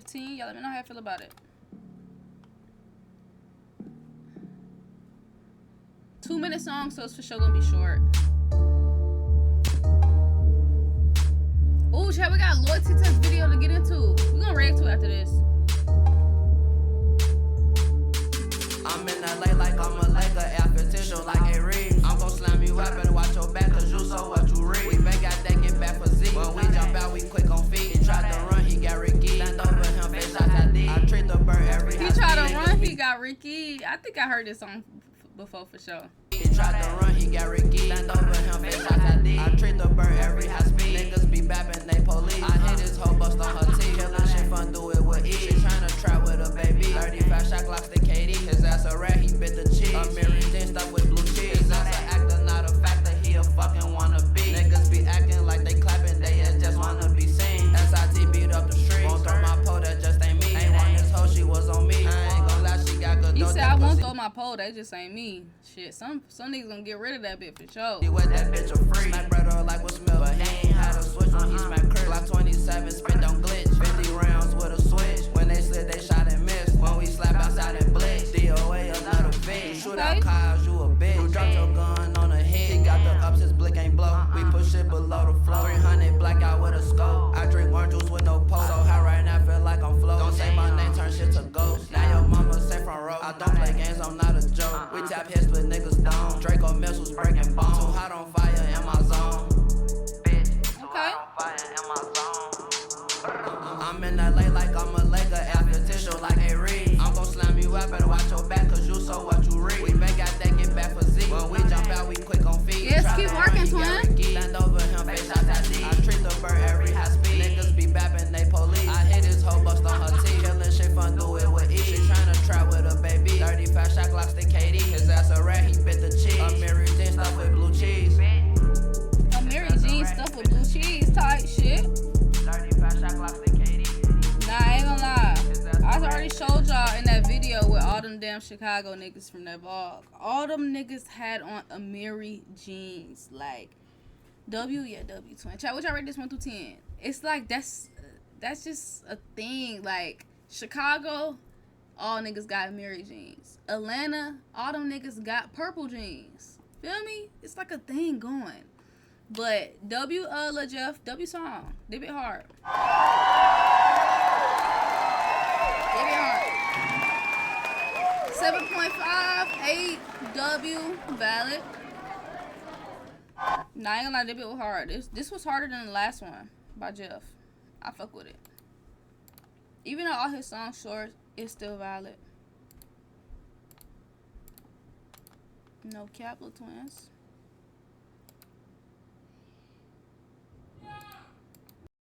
AR-15. Y'all let me know how I feel about it. 2-minute song, so it's for sure gonna be short. Ooh, chat, we got a loyalty test video to get into. We're gonna react to it after this. I'm in LA like I'm a Laker, AR-15 like a Reed. I'm gon' slam you out, better watch your back, cause you so what you read. We been got that get back for Z. When we jump out, we quick on feet. He tried to run, he got Ricky. Stand over him, face shots I did. I treat the bird every He tried to run, he got Ricky. I think I heard this song before for sure. He tried to run, he got Ricky. Stand over him, face shots I did. I treat the bird every high speed. Niggas be bapping, they police. I hit his whole bust on her teeth. Killin' shit fun, do it with ease. She tryna trap with a baby. 35 shot clocks to KD. His ass a rat, he bit the cheese. A mirror thing stuff with blue cheese. His ass a actor, not a factor. He a fucking wanna be. Niggas be acting like they clapping, they just wanna be seen. SIT beat up the street. Won't throw my pole, that just ain't me. Ain't want this hoe, she was on me. I ain't gon' lie, she got good. He said I won't throw my pole, that just ain't me. Shit, some niggas gonna get rid of that bitch for sure. He with that bitch a free. Smack brother like what smell, but he ain't had a switch when he smack Chris. Glock 27, spit don't glitch. 50 rounds with a switch. When they slid, they shot and missed. When we slap outside and blitz. DOA another bitch. Shoot out cars, you a bitch. You dropped your gun on the head. He got the ups, his blick ain't blow. We push it below the floor. 300 blackout with a scope. I drink orange juice with no pole. So high right now, feel like I'm floating. Don't say my name, turn shit to ghost. Now your mama say front row. I don't play games, I'm not a joke. We tap hits with niggas down. Draco missiles breaking bones. Too hot on fire in my zone. Bitch, too hot on fire in my zone. I'm in LA like I'm a Laker, AR-15 like a Reed. I'm gon' slam you out, better watch your back, cause you so what you read. We been got that get back for Z. When we jump out, we quick on feet. Yes, keep working, twin. Stand over him, face shots I did. I treat the bird every high speed. Niggas be bapping, they police. I hit his whole bust on her teeth. Killin' shit fun, do it with ease. She tryna trap with a baby. 35 shot clocks to KD. His ass a rat, he bit the cheese. A mirror thing stuff with blue cheese. A Mary Jean stuff with blue cheese type shit. 35 shot clocks to KD. Nah, I ain't gonna lie. I already showed y'all in that video with all them damn Chicago niggas from that vlog. All them niggas had on Amiri jeans. Like, W twin. Chat, what y'all rate this 1 through 10? It's like, that's just a thing. Like, Chicago, all niggas got Amiri jeans. Atlanta, all them niggas got purple jeans. Feel me? It's like a thing going. But Lil Jeff, W song. They bit hard. They bit hard. 7.5, 8, W, valid. Nah, I ain't gonna lie, they bit hard. This was harder than the last one by Jeff. I fuck with it. Even though all his songs short, it's still valid. No cap, little twins.